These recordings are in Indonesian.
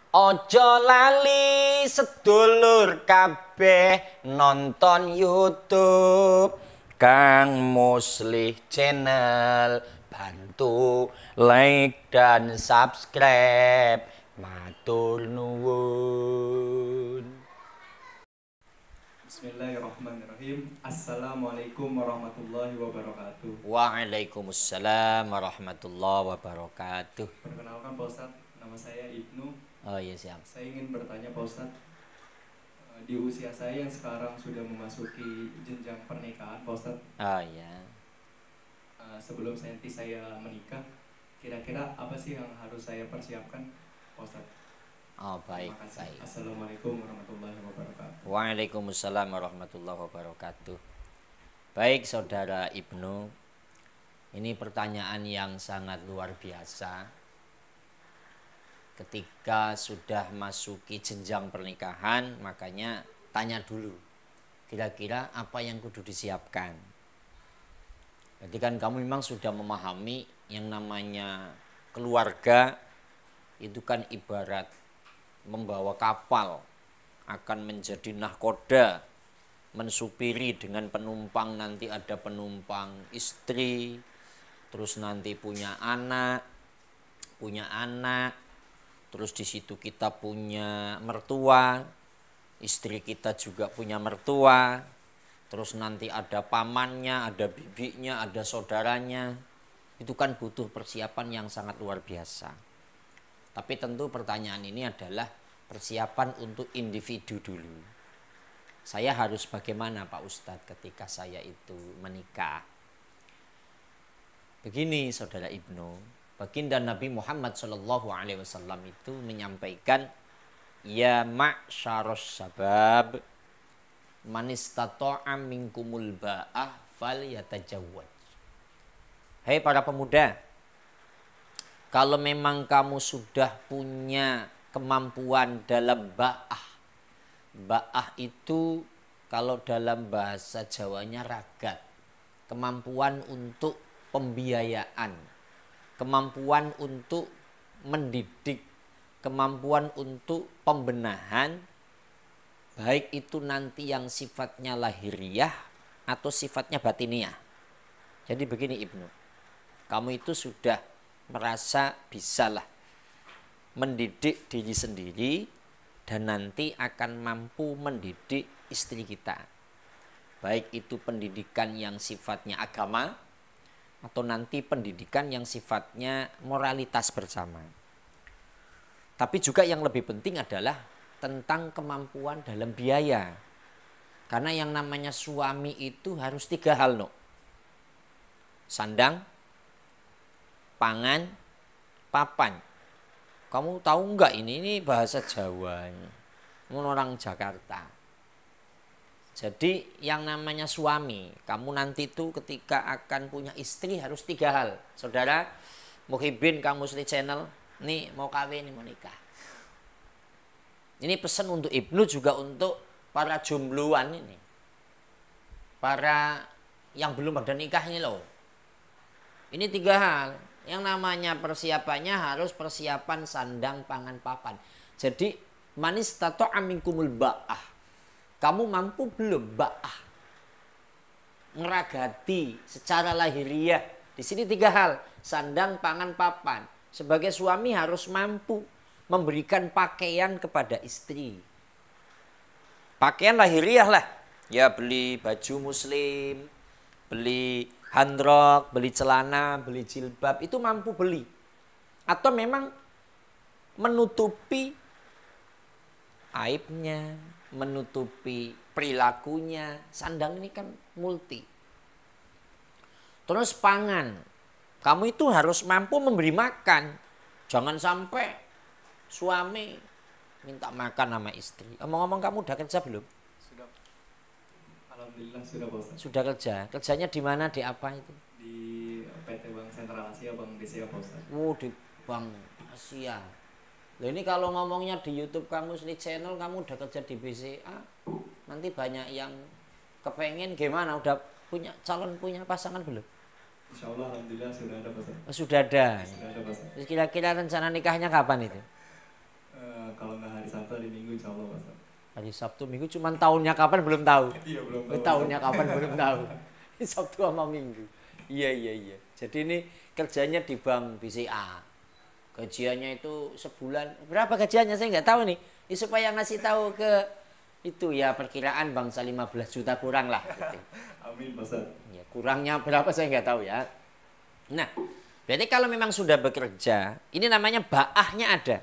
Ojo lali sedulur kabeh nonton YouTube Kang Muslih Channel. Bantu like dan subscribe. Matur nuwun. Bismillahirrahmanirrahim. Assalamualaikum warahmatullahi wabarakatuh. Waalaikumsalam warahmatullahi wabarakatuh. Perkenalkan Pak Ustadz, nama saya Ibnu. Oh iya siap. Saya ingin bertanya Pak Ustadz, di usia saya yang sekarang sudah memasuki jenjang pernikahan Pak Ustadz, Oh iya. sebelum nanti saya menikah, kira-kira apa sih yang harus saya persiapkan Pak Ustadz? Oh baik, Terima kasih. baik. Assalamualaikum warahmatullahi wabarakatuh. Waalaikumsalam warahmatullahi wabarakatuh. Baik saudara Ibnu, ini pertanyaan yang sangat luar biasa. Ketika sudah masuki jenjang pernikahan, makanya tanya dulu, kira-kira apa yang kudu disiapkan. Jadi kan kamu memang sudah memahami yang namanya keluarga itu kan ibarat membawa kapal, akan menjadi nahkoda, mensupiri dengan penumpang, nanti ada penumpang istri, terus nanti punya anak, terus di situ kita punya mertua, istri kita juga punya mertua, terus nanti ada pamannya, ada bibinya, ada saudaranya. Itu kan butuh persiapan yang sangat luar biasa. Tapi tentu pertanyaan ini adalah persiapan untuk individu dulu. Saya harus bagaimana Pak Ustadz ketika saya itu menikah? Begini saudara Ibnu, baginda Nabi Muhammad SAW itu menyampaikan, ya ma'syaros sabab man istata'a minkumul ba'ah fal yatajawwaj. Hei para pemuda, kalau memang kamu sudah punya kemampuan dalam ba'ah. Ba'ah itu kalau dalam bahasa Jawanya ragat. Kemampuan untuk pembiayaan, kemampuan untuk mendidik, kemampuan untuk pembenahan, baik itu nanti yang sifatnya lahiriah atau sifatnya batiniah. Jadi begini Ibnu, kamu itu sudah merasa bisalah mendidik diri sendiri dan nanti akan mampu mendidik istri kita. Baik itu pendidikan yang sifatnya agama atau nanti pendidikan yang sifatnya moralitas bersama. Tapi juga yang lebih penting adalah tentang kemampuan dalam biaya. Karena yang namanya suami itu harus 3 hal, no. Sandang, pangan, papan. Kamu tahu enggak ini bahasa Jawa. Orang Jakarta. Jadi yang namanya suami, kamu nanti tuh ketika akan punya istri harus 3 hal. Saudara Muhibin Kang Muslih Channel, nih mau kawin, nih mau nikah. Ini pesan untuk Ibnu juga untuk para jombloan ini. Para yang belum ada nikah ini loh. Ini 3 hal. Yang namanya persiapannya harus persiapan sandang, pangan, papan. Jadi manis tato aminkumul ba'ah. Kamu mampu belum ba'ah? Ngeragati secara lahiriah. Di sini 3 hal. Sandang, pangan, papan. Sebagai suami harus mampu memberikan pakaian kepada istri. Pakaian lahiriah lah. Ya beli baju muslim, beli handrok, beli celana, beli jilbab. Itu mampu beli. Atau memang menutupi aibnya, menutupi perilakunya. Sandang ini kan multi. Terus pangan, kamu itu harus mampu memberi makan. Jangan sampai suami minta makan sama istri. Omong-omong kamu udah kerja belum? Sudah. Alhamdulillah sudah Pak Ustadz. Sudah kerja. Kerjanya di mana, di apa itu? Di PT Bank Sentral Asia, Bank BCA Pak Ustadz. Di Bank Asia. Loh ini kalau ngomongnya di YouTube kamu Muslih Channel, kamu udah kerja di BCA, nanti banyak yang kepengen gimana? Udah punya calon, punya pasangan belum? Insya Allah alhamdulillah sudah ada Pak Ustadz. Oh, sudah ada. Sudah ada Pak Ustadz. Terus kira-kira rencana nikahnya kapan itu? Kalau hari Minggu insya Allah Pak Ustaz. Hari Sabtu Minggu cuman tahunnya kapan belum tahu. Iya belum tahu. Tahunnya kapan belum tahu. Sabtu sama Minggu. Iya. Jadi ini kerjanya di bank BCA. Gajiannya itu sebulan. Berapa gajiannya saya nggak tahu nih. Ya, supaya ngasih tahu ke itu ya perkiraan bangsa 15 juta kurang lah. Gitu. Amin Pak Ustaz. Ya, kurangnya berapa saya nggak tahu ya. Nah, berarti kalau memang sudah bekerja, ini namanya ba'ahnya ada.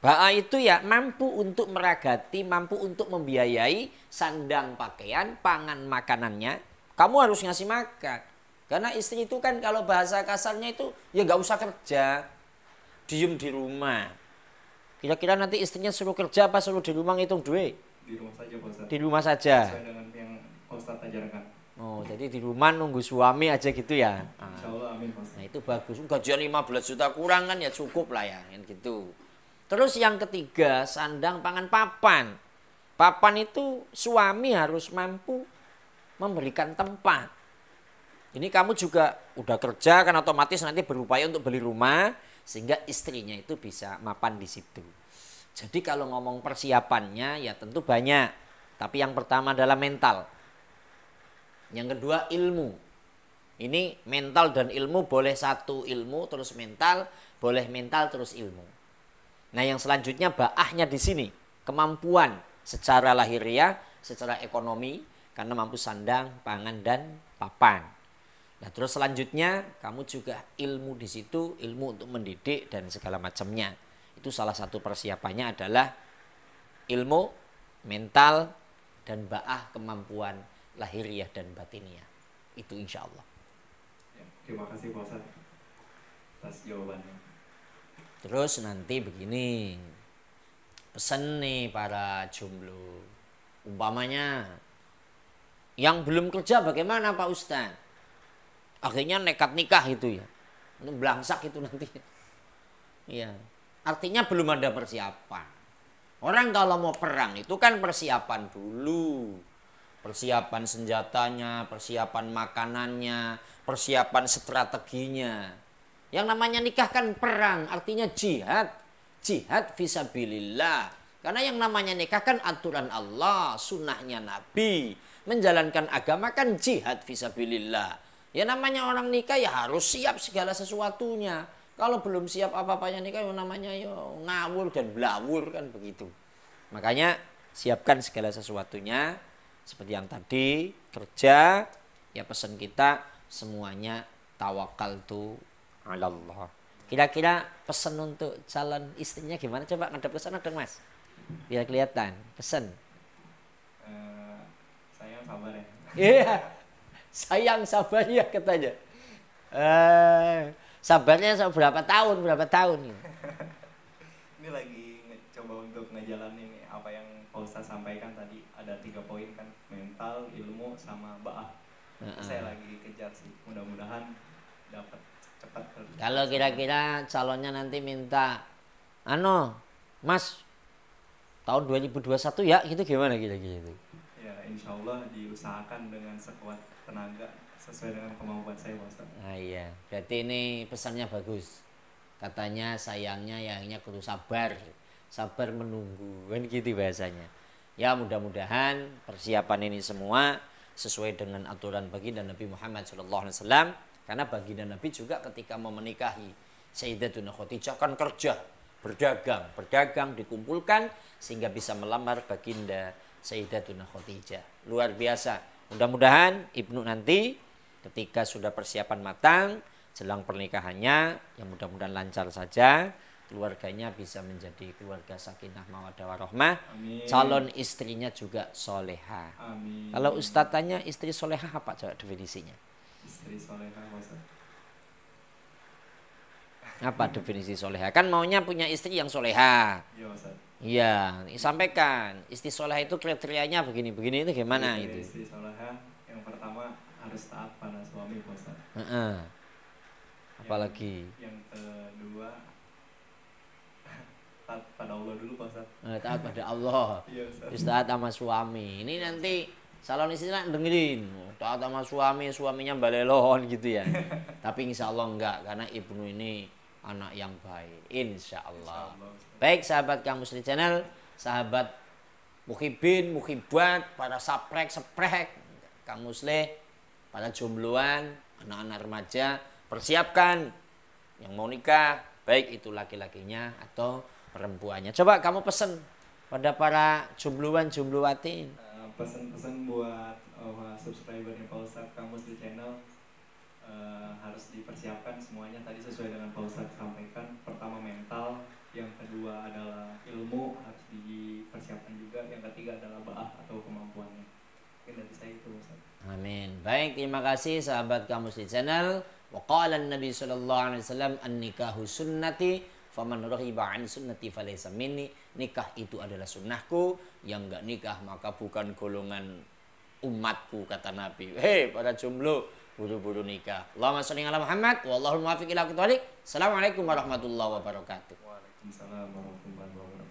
Ba'ah itu ya mampu untuk meragati, mampu untuk membiayai sandang pakaian, pangan makanannya. Kamu harus ngasih makan. Karena istri itu kan kalau bahasa kasarnya itu ya nggak usah kerja. Diem di rumah. Kira-kira nanti istrinya suruh kerja apa suruh di rumah ngitung duit? Di rumah saja Pak Ustaz. Di rumah saja. Sesuai dengan yang Pak Ustaz ajarkan. Oh, jadi di rumah nunggu suami aja gitu ya. Insya Allah amin Pak Ustaz. Nah itu bagus. Gajian 15 juta kurang kan ya cukup lah ya. Gitu. Terus yang ketiga, sandang pangan papan. Papan itu suami harus mampu memberikan tempat. Ini kamu juga udah kerja kan otomatis nanti berupaya untuk beli rumah. Sehingga istrinya itu bisa mapan di situ. Jadi kalau ngomong persiapannya ya tentu banyak. Tapi yang pertama adalah mental. Yang kedua ilmu. Ini mental dan ilmu boleh satu ilmu terus mental. Boleh mental terus ilmu. Nah yang selanjutnya ba'ahnya di sini. Kemampuan secara lahiriah, secara ekonomi. Karena mampu sandang, pangan dan papan. Nah terus selanjutnya kamu juga ilmu di situ, ilmu untuk mendidik dan segala macamnya. Itu salah satu persiapannya adalah ilmu, mental, dan ba'ah kemampuan lahiriah dan batiniah. Itu insya Allah. Ya, terima kasih Pak Ustaz atas jawabannya. Terus nanti begini, pesan nih para jomblo. Umpamanya yang belum kerja bagaimana Pak Ustaz? Akhirnya nekat nikah itu ya. Itu belangsak itu nanti. Iya. Artinya belum ada persiapan. Orang kalau mau perang itu kan persiapan dulu. Persiapan senjatanya, persiapan makanannya, persiapan strateginya. Yang namanya nikah kan perang, artinya jihad. Jihad fisabilillah. Karena yang namanya nikah kan aturan Allah, sunnahnya Nabi. Menjalankan agama kan jihad fisabilillah. Ya namanya orang nikah ya harus siap segala sesuatunya. Kalau belum siap apa-apanya nikah ya namanya ya ngawur dan blawur kan begitu. Makanya siapkan segala sesuatunya. Seperti yang tadi kerja ya pesan kita semuanya tawakaltu ala Allah. Kira-kira pesan untuk calon istrinya gimana? Coba ngadep ke sana dong Mas. Biar kelihatan. Pesan. Sayang sabar ya. Iya. Sayang sabar ya katanya. Sabarnya berapa tahun? Ini lagi coba untuk ngejalanin apa yang Pak Ustaz sampaikan tadi. Ada 3 poin kan, mental, ilmu, sama ba'ah. Saya lagi kejar sih. Mudah-mudahan dapat cepat. Kalau kira-kira calonnya nanti minta, Mas, tahun 2021 ya, gitu gimana kira-kira itu? Ya, insya Allah diusahakan dengan sekuat tenaga sesuai dengan kemampuan saya Pak Ustaz. Nah iya, berarti ini pesannya bagus. Katanya sayangnya yangnya kudu sabar. Sabar menunggu, kan gitu bahasanya. Ya mudah-mudahan persiapan ini semua sesuai dengan aturan baginda Nabi Muhammad SAW. Karena baginda Nabi juga ketika mau menikahi Sayyidatuna Khadijah kan kerja, berdagang dikumpulkan sehingga bisa melamar baginda Sayyidatuna Khadijah. Luar biasa. Mudah-mudahan Ibnu nanti ketika sudah persiapan matang jelang pernikahannya yang mudah-mudahan lancar saja, keluarganya bisa menjadi keluarga sakinah mawaddah warahmah. Calon istrinya juga soleha. Amin. Kalau Ustadz tanya istri soleha apa coba definisinya? Istri soleha Ustaz. Apa definisi soleha? Kan maunya punya istri yang soleha. Iya Ustaz. Iya, sampaikan istri soleha itu kriterianya begini-begini itu gimana itu? Istri soleha yang pertama harus taat pada suami Ustaz. Apalagi? Yang kedua taat pada Allah dulu Ustaz. Taat pada Allah. Iya Ustaz. Terus taat sama suami. Ini nanti calon istri dengerin, taat sama suami, suaminya balelon gitu ya. Tapi insya Allah enggak, karena Ibnu ini anak yang baik, insya Allah. Ustaz. Baik sahabat Kang Musli Channel, sahabat muhibin, muhibat, para saprek, seprek, Kang Musli, para jombloan, anak-anak remaja, persiapkan yang mau nikah, baik itu laki-lakinya atau perempuannya. Coba kamu pesen pada para jombloan, jomblowati. Pesan-pesan buat subscribernya Pak Ustadz Kang Musli Channel, harus dipersiapkan semuanya tadi sesuai dengan Pak Ustadz sampaikan. Pertama mental, yang kedua adalah ilmu harus dipersiapkan juga, yang ketiga adalah ba'ah atau kemampuannya. Mungkin dari saya itu Ustadz. Amin. Baik, terima kasih sahabat Kang Musli Channel. Wa qala Nabi sallallahu alaihi wasallam an-nikahu sunnati faman raghiba an sunnati falaysa minni. Nikah itu adalah sunnahku, yang enggak nikah maka bukan golongan umatku, kata Nabi. Hei para jomblo, buru-buru nikah. Allahumma sholli ala Muhammad wallahul muwaffiq ila aqwamit thoriq. Assalamualaikum warahmatullahi wabarakatuh. Waalaikumsalam warahmatullahi wabarakatuh.